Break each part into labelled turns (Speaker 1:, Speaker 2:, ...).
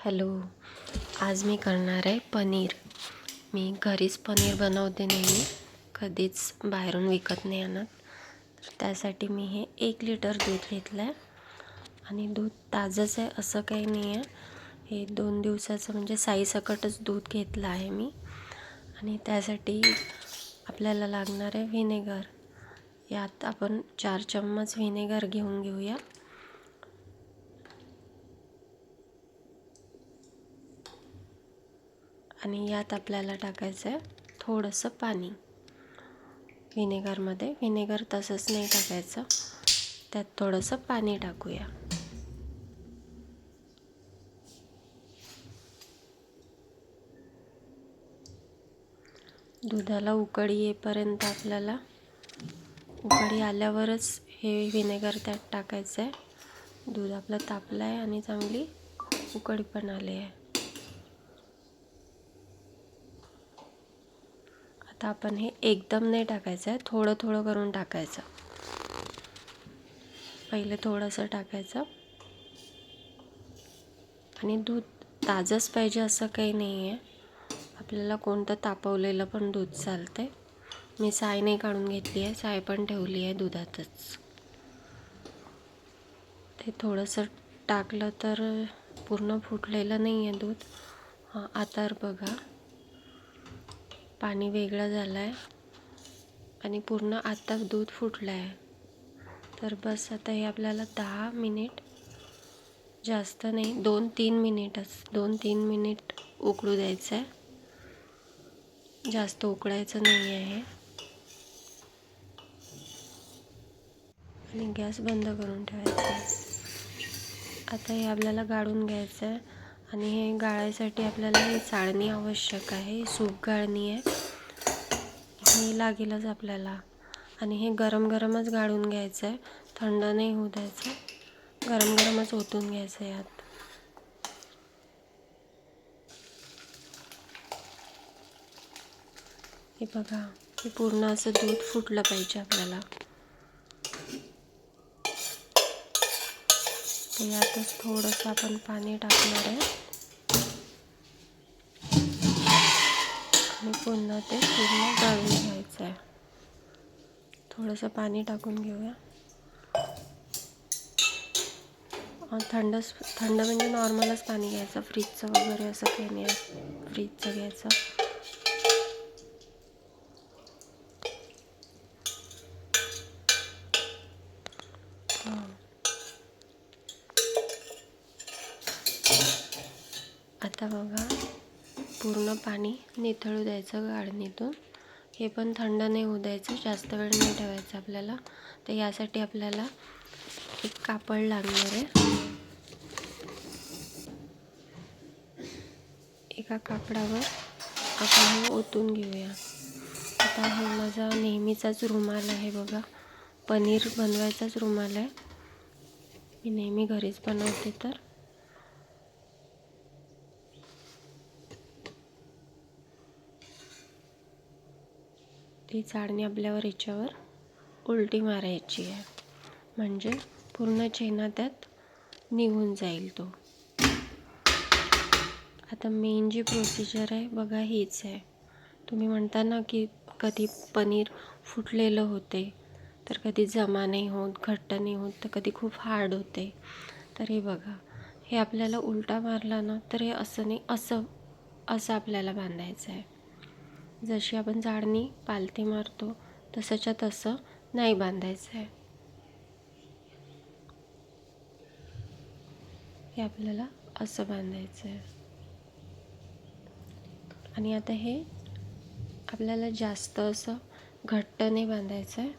Speaker 1: Hello. आज मी करणार आहे पनीर. मी घरीच पनीर बनवते नेहमी, कधीच बाहेरून विकत नाही आणत. तर त्यासाठी मी हे 1 लिटर दूध घेतलं आहे आणि दूध ताजंच आहे असं काही नाही आहे. हे 2 दिवसाचं म्हणजे साईसकटच दूध घेतलं आहे मी. आणि त्यासाठी आपल्याला लागणार आहे व्हिनेगर. यात आपण 4 चम्मच व्हिनेगर घेऊया. आणि यात आपल्याला टाकायचं आहे थोडंसं पाणी. व्हिनेगर तसंच नाही टाकायचं, त्यात थोडंसं पाणी टाकूया. दुधाला उकळी येईपर्यंत आपल्याला, उकळी आल्यावरच हे व्हिनेगर त्यात टाकायचं आहे. दूध आपलं तापलं आहे आणि चांगली उकळी पण आली आहे. आता आपण हे एकदम नाही टाकायचं आहे, थोडं थोडं करून टाकायचं. पहिले थोडंसं टाकायचं. आणि दूध ताजंच पाहिजे असं काही नाही आहे, आपल्याला कोणतं तापवलेलं पण दूध चालते. मी साय नाही काढून घेतली आहे, साय पण ठेवली आहे दुधातच. ते थोडंसं टाकलं तर पूर्ण फुटलेलं नाही आहे दूध. आता बघा पाणी वेगळं झालं आहे आणि पूर्ण आता दूध फुटलं आहे. तर बस आता हे आपल्याला 10 मिनिट, जास्त नाही 2-3 मिनिट उकळू द्यायचं आहे. जास्त उकळायचं नाही आहे. आणि गॅस बंद करून ठेवायचा आहे. आता हे आपल्याला गाळून घ्यायचं आहे. आणि हे गाळायसाठी आपल्याला ही चाळणी आवश्यक आहे. सूप गाळणी आहे, हे लागेलच आपल्याला. आणि हे गरम गरमच गाळून घ्यायचं आहे, थंड नाही होऊ द्यायचं, गरम गरमच ओतून घ्यायचं आहे यात. हे बघा, हे पूर्ण असं दूध फुटलं पाहिजे आपल्याला. तर यातच थोडंसं आपण पाणी टाकणार आहे आणि पुन्हा ते पूर्ण गाळून घ्यायचं आहे. थोडंसं पाणी टाकून घेऊया. थंड म्हणजे नॉर्मलच पाणी घ्यायचं, फ्रीजचं वगैरे असं काही नाही आहे. फ्रीजचं घ्यायचं. आता बघा, पूर्ण पाणी निथळू द्यायचं गाळणीतून. हे पण थंड नाही होऊ द्यायचं, जास्त वेळ नाही ठेवायचं आपल्याला. तर यासाठी आपल्याला एक कापड लागणार आहे. एका कापडावर आपण हे ओतून घेऊया. आता हे माझा नेहमीचाच रुमाल आहे बघा, पनीर बनवायचाच रुमाल आहे. मी नेहमी घरीच बनवते. तर ती चाळणी आपल्यावर याच्यावर उलटी मारायची आहे, म्हणजे पूर्ण चेना त्यात निघून जाईल तो. आता मेन जी प्रोसिजर आहे बघा हीच आहे. तुम्ही म्हणता ना की कधी पनीर फुटलेलं होते, तर कधी जमा नाही होत, घट्ट नाही होत, तर कधी खूप हार्ड होते. तर हे बघा, हे आपल्याला उलटा मारला ना तर हे असं नाही, असं आपल्याला बांधायचं आहे. जशी आपण चाळणी पालथी मारतो तसंच्या तसं नाही बांधायचं आहे. हे आपल्याला असं बांधायचं आहे. आणि आता हे आपल्याला जास्त असं घट्ट नाही बांधायचं आहे.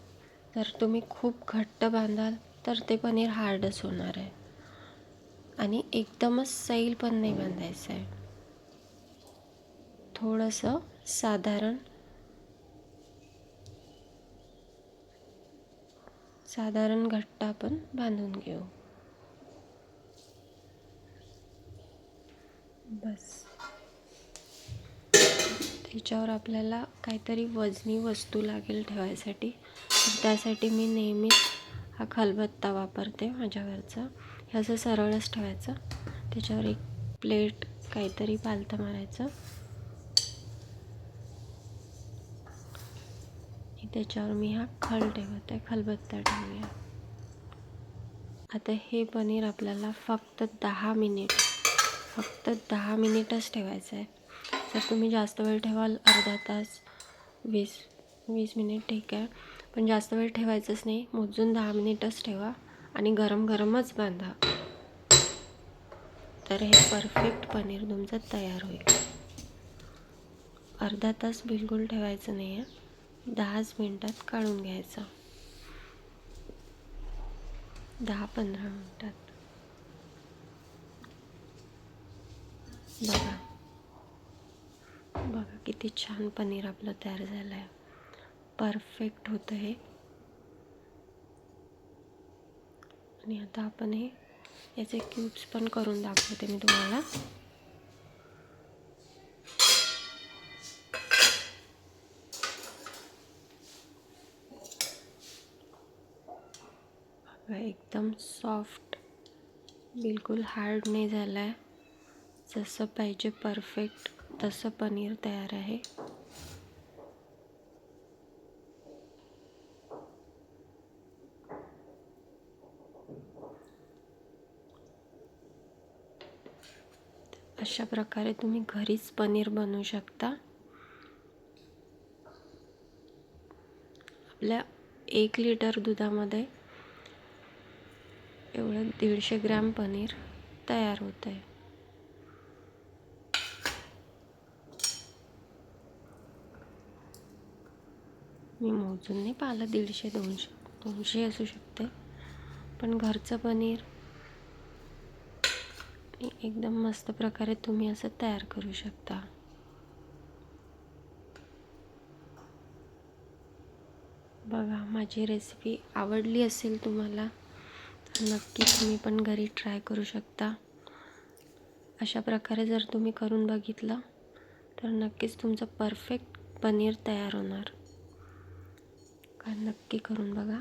Speaker 1: जर तुम्ही खूप घट्ट बांधाल तर ते पनीर हार्डच होणार आहे. आणि एकदमच सैल पण नाही बांधायचं आहे, थोडंसं साधारण घट्ट आपण बांधून घेऊ. बस. त्याच्यावर आपल्याला काहीतरी वजनी वस्तू लागेल ठेवायसाठी. त्यासाठी मी नेहमीच हा खलबत्ता वापरते माझ्या घरचा. हे असं सरळच ठेवायचं, त्याच्यावर एक प्लेट काहीतरी पालथं मारायचं आणि त्याच्यावर मी हा खल ठेवत आहे, खलबत्ता ठेवूया. आता हे पनीर आपल्याला फक्त 10 मिनिटच ठेवायचं आहे. जर तुम्ही जास्त वेळ ठेवाल, अर्धा तास, 20 मिनिट ठीक आहे, पण जास्त वेळ ठेवायचंच नाही. मोजून 10 मिनिटच ठेवा आणि गरम गरमच बांधा. तर हे परफेक्ट पनीर तुमचं तयार होईल. अर्धा तास बिलकुल ठेवायचं नाही आहे, 10 मिनिटात काढून घ्यायचं. 10-15 मिनिटात. बघा किती छान पनीर आपलं तयार झालं आहे. परफेक्ट होतं हे. आणि आता आपण याचे क्यूब्स पण करून दाखवते मी तुम्हाला. एकदम सॉफ्ट, बिलकुल हार्ड नाही झालं आहे. जसं पाहिजे परफेक्ट तसं पनीर तयार आहे. अशा प्रकारे तुम्ही घरीच पनीर बनवू शकता. आपल्या 1 लिटर दुधामध्ये एवढं 150 ग्रॅम पनीर तयार होत आहे. मी मोजून नाही पाहिलं, 150-200 असू शकते, पण घरचं पनीर एकदम मस्त प्रकारे तुम्ही असं तयार करू शकता. बघा, माझी रेसिपी आवडली असेल तुम्हाला तर नक्की तुम्ही पण घरी ट्राय करू शकता. अशा प्रकारे जर तुम्ही करून बघितलं तर नक्कीच तुमचं परफेक्ट पनीर तयार होणार. नक्की करून बघा.